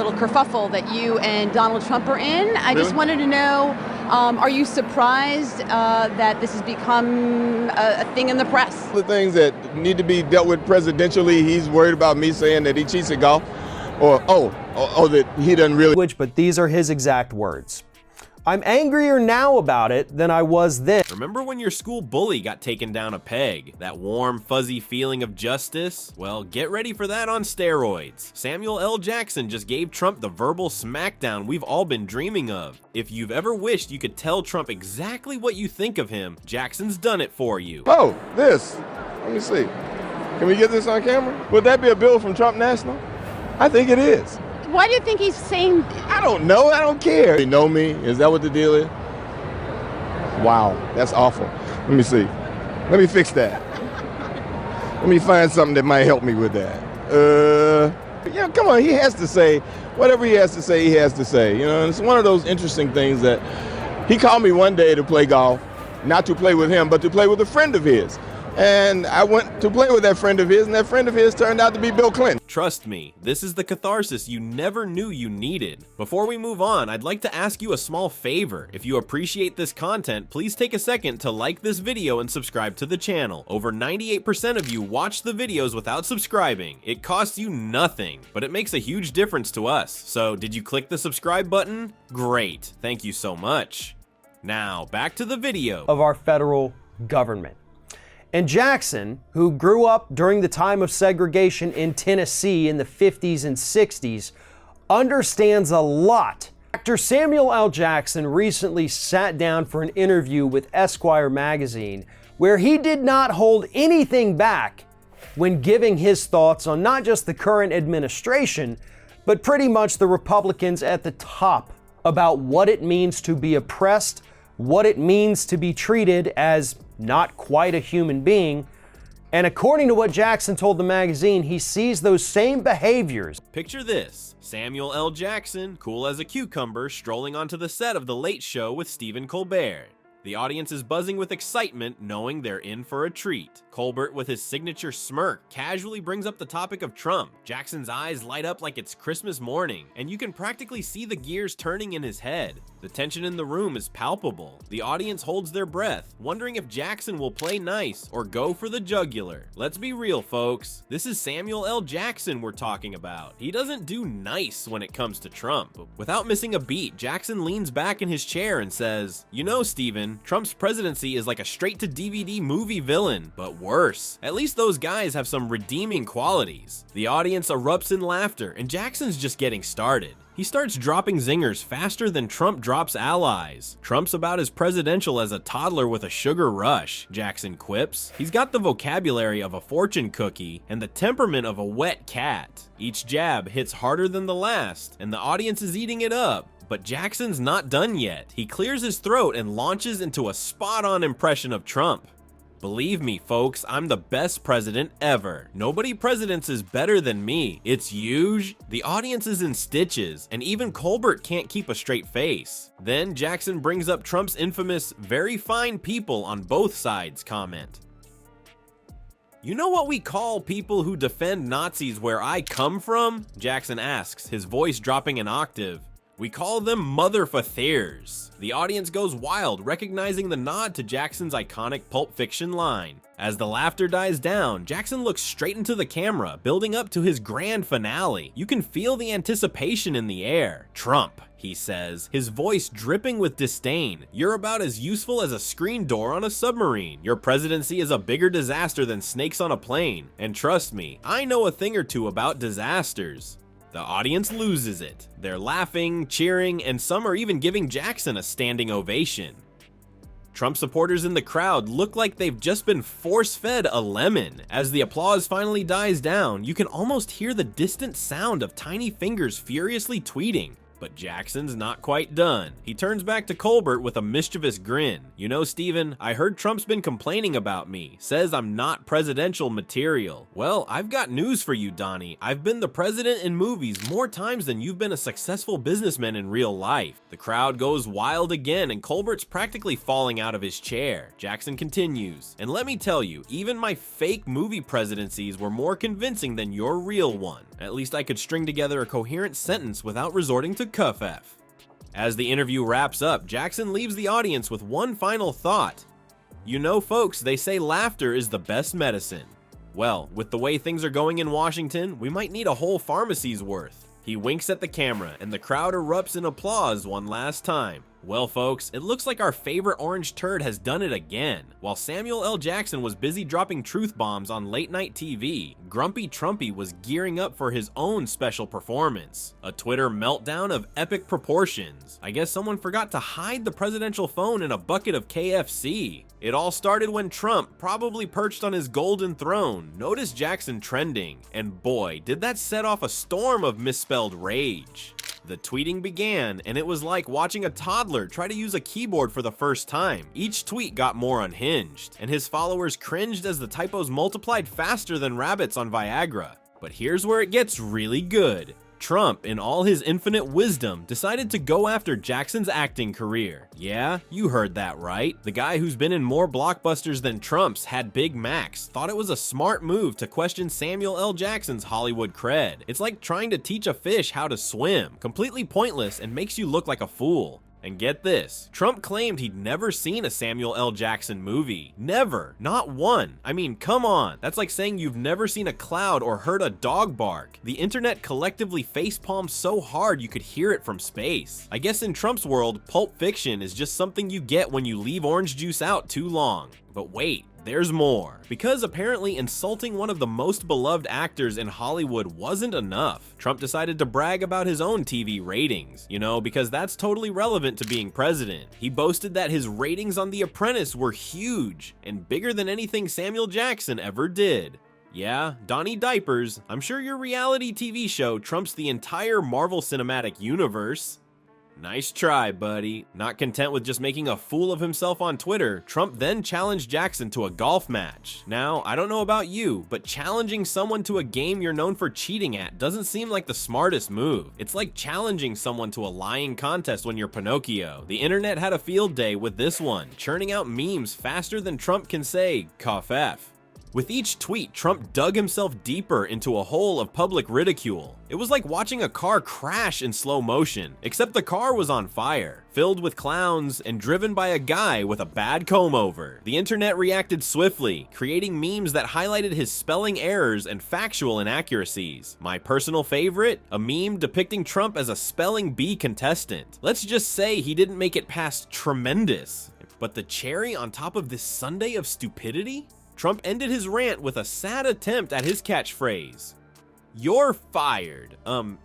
little kerfuffle that you and Donald Trump are in. I just Really? wanted to know, are you surprised that this has become a thing in the press? The things that need to be dealt with presidentially, he's worried about me saying that he cheats at golf, or that he doesn't really. But these are his exact words. I'm angrier now about it than I was then. Remember when your school bully got taken down a peg? That warm, fuzzy feeling of justice? Well, get ready for that on steroids. Samuel L. Jackson just gave Trump the verbal smackdown we've all been dreaming of. If you've ever wished you could tell Trump exactly what you think of him, Jackson's done it for you. Oh, this. Let me see. Can we get this on camera? Would that be a bill from Trump National? I think it is. Why do you think he's saying? I don't know. I don't care. You know me? Is that what the deal is? Wow, that's awful. Let me see. Let me fix that. Let me find something that might help me with that. Yeah, come on. He has to say whatever he has to say. He has to say. You know, and it's one of those interesting things that he called me one day to play golf, not to play with him, but to play with a friend of his. And I went to play with that friend of his, and that friend of his turned out to be Bill Clinton. Trust me, this is the catharsis you never knew you needed. Before we move on, I'd like to ask you a small favor. If you appreciate this content, please take a second to like this video and subscribe to the channel. Over 98% of you watch the videos without subscribing. It costs you nothing, but it makes a huge difference to us. So did you click the subscribe button? Great, thank you so much. Now, back to the video. Of our federal government. And Jackson, who grew up during the time of segregation in Tennessee in the 50s and 60s, understands a lot. Actor Samuel L. Jackson recently sat down for an interview with Esquire magazine, where he did not hold anything back when giving his thoughts on not just the current administration, but pretty much the Republicans at the top about what it means to be oppressed, what it means to be treated as not quite a human being. And according to what Jackson told the magazine, he sees those same behaviors. Picture this, Samuel L. Jackson, cool as a cucumber, strolling onto the set of The Late Show with Stephen Colbert. The audience is buzzing with excitement, knowing they're in for a treat. Colbert, with his signature smirk, casually brings up the topic of Trump. Jackson's eyes light up like it's Christmas morning, and you can practically see the gears turning in his head. The tension in the room is palpable. The audience holds their breath, wondering if Jackson will play nice or go for the jugular. Let's be real, folks. This is Samuel L. Jackson we're talking about. He doesn't do nice when it comes to Trump. Without missing a beat, Jackson leans back in his chair and says, "You know, Stephen, Trump's presidency is like a straight-to-DVD movie villain, but worse. At least those guys have some redeeming qualities." The audience erupts in laughter, and Jackson's just getting started. He starts dropping zingers faster than Trump drops allies. Trump's about as presidential as a toddler with a sugar rush, Jackson quips. He's got the vocabulary of a fortune cookie and the temperament of a wet cat. Each jab hits harder than the last, and the audience is eating it up. But Jackson's not done yet. He clears his throat and launches into a spot-on impression of Trump. Believe me, folks, I'm the best president ever. Nobody presidents is better than me. It's huge. The audience is in stitches, and even Colbert can't keep a straight face. Then Jackson brings up Trump's infamous "very fine people on both sides" comment. "You know what we call people who defend Nazis where I come from?" Jackson asks, his voice dropping an octave. "We call them motherfuckers." The audience goes wild, recognizing the nod to Jackson's iconic Pulp Fiction line. As the laughter dies down, Jackson looks straight into the camera, building up to his grand finale. You can feel the anticipation in the air. "Trump," he says, his voice dripping with disdain. "You're about as useful as a screen door on a submarine. Your presidency is a bigger disaster than snakes on a plane. And trust me, I know a thing or two about disasters." The audience loses it. They're laughing, cheering, and some are even giving Jackson a standing ovation. Trump supporters in the crowd look like they've just been force-fed a lemon. As the applause finally dies down, you can almost hear the distant sound of tiny fingers furiously tweeting. But Jackson's not quite done. He turns back to Colbert with a mischievous grin. "You know, Steven, I heard Trump's been complaining about me. Says I'm not presidential material." "Well, I've got news for you, Donnie. I've been the president in movies more times than you've been a successful businessman in real life." The crowd goes wild again, and Colbert's practically falling out of his chair. Jackson continues, "And let me tell you, even my fake movie presidencies were more convincing than your real one. At least I could string together a coherent sentence without resorting to cuff-F." As the interview wraps up, Jackson leaves the audience with one final thought. "You know, folks, they say laughter is the best medicine. Well, with the way things are going in Washington, we might need a whole pharmacy's worth." He winks at the camera, and the crowd erupts in applause one last time. Well, folks, it looks like our favorite orange turd has done it again. While Samuel L. Jackson was busy dropping truth bombs on late-night TV, Grumpy Trumpy was gearing up for his own special performance. A Twitter meltdown of epic proportions. I guess someone forgot to hide the presidential phone in a bucket of KFC. It all started when Trump, probably perched on his golden throne, noticed Jackson trending, and boy, did that set off a storm of misspelled rage. The tweeting began, and it was like watching a toddler try to use a keyboard for the first time. Each tweet got more unhinged, and his followers cringed as the typos multiplied faster than rabbits on Viagra. But here's where it gets really good. Trump, in all his infinite wisdom, decided to go after Jackson's acting career. Yeah, you heard that right. The guy who's been in more blockbusters than Trump's had Big Macs thought it was a smart move to question Samuel L. Jackson's Hollywood cred. It's like trying to teach a fish how to swim. Completely pointless and makes you look like a fool. And get this, Trump claimed he'd never seen a Samuel L. Jackson movie. Never. Not one. I mean, come on. That's like saying you've never seen a cloud or heard a dog bark. The internet collectively facepalmed so hard you could hear it from space. I guess in Trump's world, Pulp Fiction is just something you get when you leave orange juice out too long. But wait. There's more. Because apparently insulting one of the most beloved actors in Hollywood wasn't enough, Trump decided to brag about his own TV ratings. You know, because that's totally relevant to being president. He boasted that his ratings on The Apprentice were huge and bigger than anything Samuel Jackson ever did. Yeah, Donnie Diapers, I'm sure your reality TV show trumps the entire Marvel Cinematic Universe. Nice try, buddy. Not content with just making a fool of himself on Twitter, Trump then challenged Jackson to a golf match. Now, I don't know about you, but challenging someone to a game you're known for cheating at doesn't seem like the smartest move. It's like challenging someone to a lying contest when you're Pinocchio. The internet had a field day with this one, churning out memes faster than Trump can say, cough F. With each tweet, Trump dug himself deeper into a hole of public ridicule. It was like watching a car crash in slow motion, except the car was on fire, filled with clowns, and driven by a guy with a bad comb-over. The internet reacted swiftly, creating memes that highlighted his spelling errors and factual inaccuracies. My personal favorite? A meme depicting Trump as a spelling bee contestant. Let's just say he didn't make it past tremendous. But the cherry on top of this sundae of stupidity? Trump ended his rant with a sad attempt at his catchphrase. You're fired.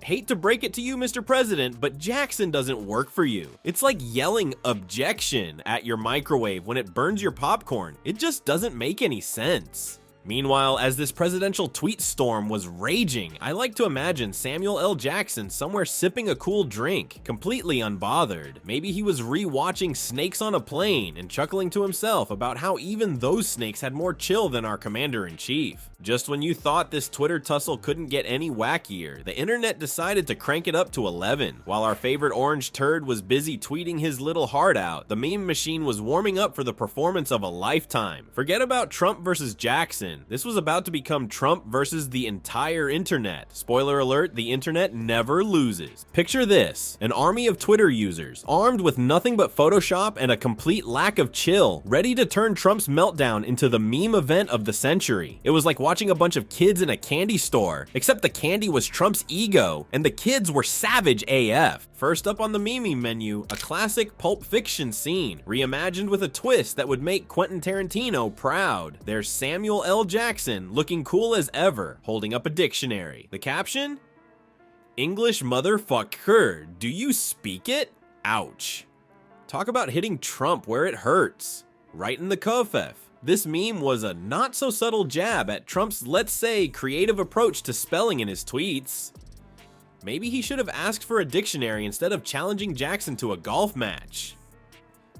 Hate to break it to you, Mr. President, but Jackson doesn't work for you. It's like yelling objection at your microwave when it burns your popcorn. It just doesn't make any sense. Meanwhile, as this presidential tweet storm was raging, I like to imagine Samuel L. Jackson somewhere sipping a cool drink, completely unbothered. Maybe he was re-watching Snakes on a Plane and chuckling to himself about how even those snakes had more chill than our commander-in-chief. Just when you thought this Twitter tussle couldn't get any wackier, the internet decided to crank it up to 11. While our favorite orange turd was busy tweeting his little heart out, the meme machine was warming up for the performance of a lifetime. Forget about Trump versus Jackson. This was about to become Trump versus the entire internet. Spoiler alert, the internet never loses. Picture this, an army of Twitter users, armed with nothing but Photoshop and a complete lack of chill, ready to turn Trump's meltdown into the meme event of the century. It was like watching a bunch of kids in a candy store, except the candy was Trump's ego, and the kids were savage AF. First up on the meme menu, a classic Pulp Fiction scene, reimagined with a twist that would make Quentin Tarantino proud. There's Samuel L. Jackson, looking cool as ever, holding up a dictionary. The caption? English motherfucker, do you speak it? Ouch. Talk about hitting Trump where it hurts. Right in the cuff-F. This meme was a not-so-subtle jab at Trump's, let's say, creative approach to spelling in his tweets. Maybe he should have asked for a dictionary instead of challenging Jackson to a golf match.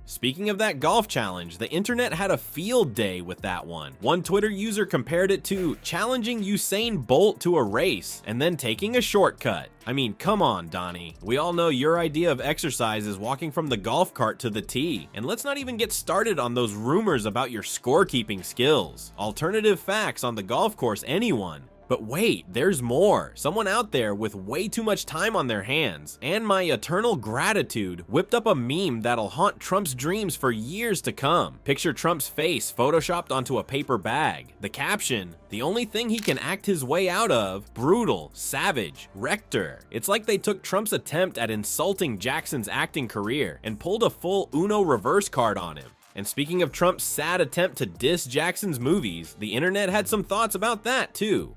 Speaking of that golf challenge, the internet had a field day with that one. One Twitter user compared it to challenging Usain Bolt to a race and then taking a shortcut. I mean, come on, Donnie. We all know your idea of exercise is walking from the golf cart to the tee. And let's not even get started on those rumors about your scorekeeping skills. Alternative facts on the golf course, anyone. But wait, there's more. Someone out there with way too much time on their hands, and my eternal gratitude, whipped up a meme that'll haunt Trump's dreams for years to come. Picture Trump's face photoshopped onto a paper bag. The caption, the only thing he can act his way out of, brutal, savage, rector. It's like they took Trump's attempt at insulting Jackson's acting career and pulled a full Uno reverse card on him. And speaking of Trump's sad attempt to diss Jackson's movies, the internet had some thoughts about that too.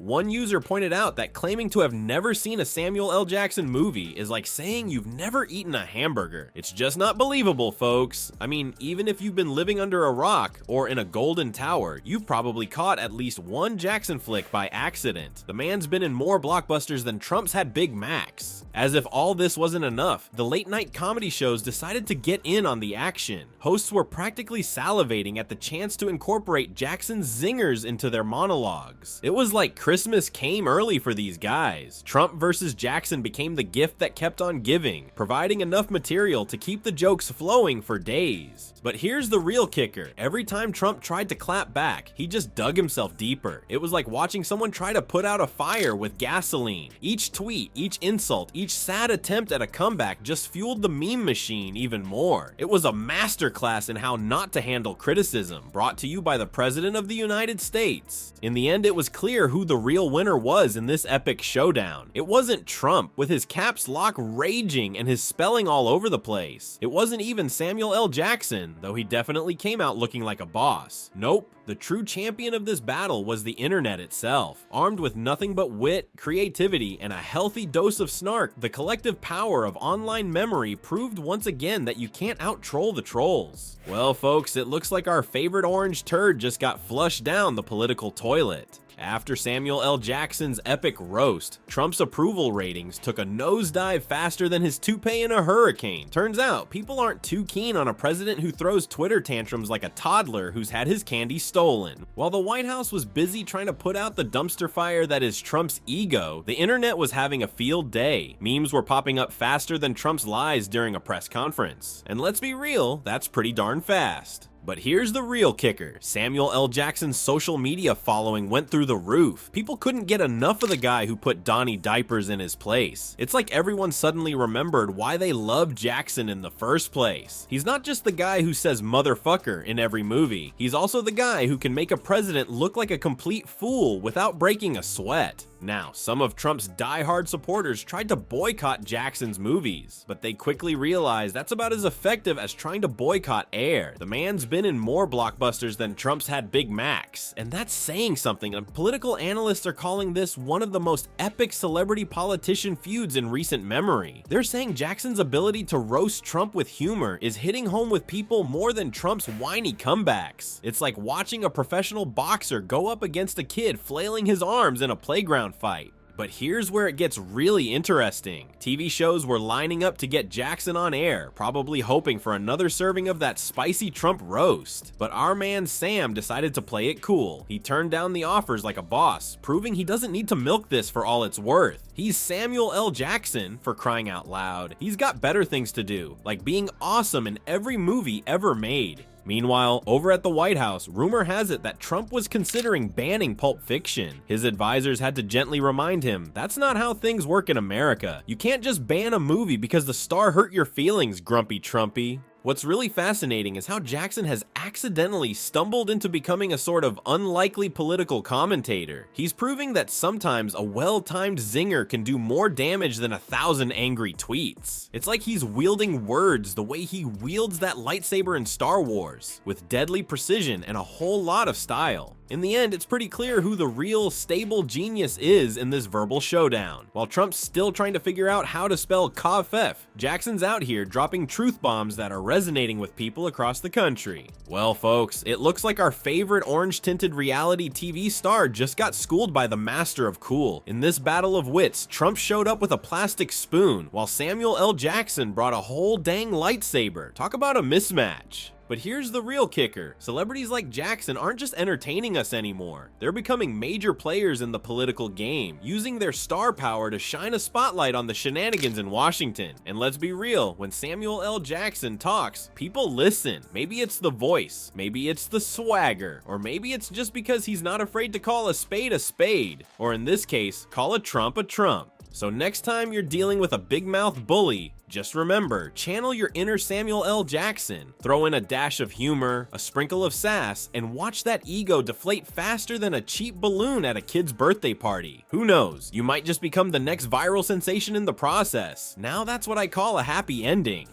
One user pointed out that claiming to have never seen a Samuel L. Jackson movie is like saying you've never eaten a hamburger. It's just not believable, folks. I mean, even if you've been living under a rock or in a golden tower, you've probably caught at least one Jackson flick by accident. The man's been in more blockbusters than Trump's had Big Macs. As if all this wasn't enough, the late-night comedy shows decided to get in on the action. Hosts were practically salivating at the chance to incorporate Jackson's zingers into their monologues. It was like Christmas came early for these guys. Trump versus Jackson became the gift that kept on giving, providing enough material to keep the jokes flowing for days. But here's the real kicker. Every time Trump tried to clap back, he just dug himself deeper. It was like watching someone try to put out a fire with gasoline. Each tweet, each insult, each sad attempt at a comeback just fueled the meme machine even more. It was a masterclass in how not to handle criticism, brought to you by the President of the United States. In the end, it was clear who the real winner was in this epic showdown. It wasn't Trump, with his caps lock raging and his spelling all over the place. It wasn't even Samuel L. Jackson, though he definitely came out looking like a boss. Nope. The true champion of this battle was the internet itself. Armed with nothing but wit, creativity, and a healthy dose of snark, the collective power of online memory proved once again that you can't out-troll the trolls. Well, folks, it looks like our favorite orange turd just got flushed down the political toilet. After Samuel L. Jackson's epic roast, Trump's approval ratings took a nosedive faster than his toupee in a hurricane. Turns out, people aren't too keen on a president who throws Twitter tantrums like a toddler who's had his candy stolen. While the White House was busy trying to put out the dumpster fire that is Trump's ego, the internet was having a field day. Memes were popping up faster than Trump's lies during a press conference. And let's be real, that's pretty darn fast. But here's the real kicker. Samuel L. Jackson's social media following went through the roof. People couldn't get enough of the guy who put Donnie Diapers in his place. It's like everyone suddenly remembered why they loved Jackson in the first place. He's not just the guy who says motherfucker in every movie. He's also the guy who can make a president look like a complete fool without breaking a sweat. Now, some of Trump's diehard supporters tried to boycott Jackson's movies, but they quickly realized that's about as effective as trying to boycott Air. The man's been in more blockbusters than Trump's had Big Macs, and that's saying something. And political analysts are calling this one of the most epic celebrity-politician feuds in recent memory. They're saying Jackson's ability to roast Trump with humor is hitting home with people more than Trump's whiny comebacks. It's like watching a professional boxer go up against a kid flailing his arms in a playground fight. But here's where it gets really interesting. TV shows were lining up to get Jackson on air, probably hoping for another serving of that spicy Trump roast. But our man Sam decided to play it cool. He turned down the offers like a boss, proving he doesn't need to milk this for all it's worth. He's Samuel L. Jackson, for crying out loud. He's got better things to do, like being awesome in every movie ever made. Meanwhile, over at the White House, rumor has it that Trump was considering banning Pulp Fiction. His advisors had to gently remind him, that's not how things work in America. You can't just ban a movie because the star hurt your feelings, grumpy Trumpy. What's really fascinating is how Jackson has accidentally stumbled into becoming a sort of unlikely political commentator. He's proving that sometimes a well-timed zinger can do more damage than 1,000 angry tweets. It's like he's wielding words the way he wields that lightsaber in Star Wars, with deadly precision and a whole lot of style. In the end, it's pretty clear who the real, stable genius is in this verbal showdown. While Trump's still trying to figure out how to spell Kafef, Jackson's out here dropping truth bombs that are resonating with people across the country. Well, folks, it looks like our favorite orange-tinted reality TV star just got schooled by the master of cool. In this battle of wits, Trump showed up with a plastic spoon, while Samuel L. Jackson brought a whole dang lightsaber. Talk about a mismatch. But here's the real kicker. Celebrities like Jackson aren't just entertaining us anymore. They're becoming major players in the political game, using their star power to shine a spotlight on the shenanigans in Washington. And let's be real, when Samuel L. Jackson talks, people listen. Maybe it's the voice, maybe it's the swagger, or maybe it's just because he's not afraid to call a spade, or in this case, call a Trump a Trump. So next time you're dealing with a big mouth bully, just remember, channel your inner Samuel L. Jackson. Throw in a dash of humor, a sprinkle of sass, and watch that ego deflate faster than a cheap balloon at a kid's birthday party. Who knows, you might just become the next viral sensation in the process. Now that's what I call a happy ending.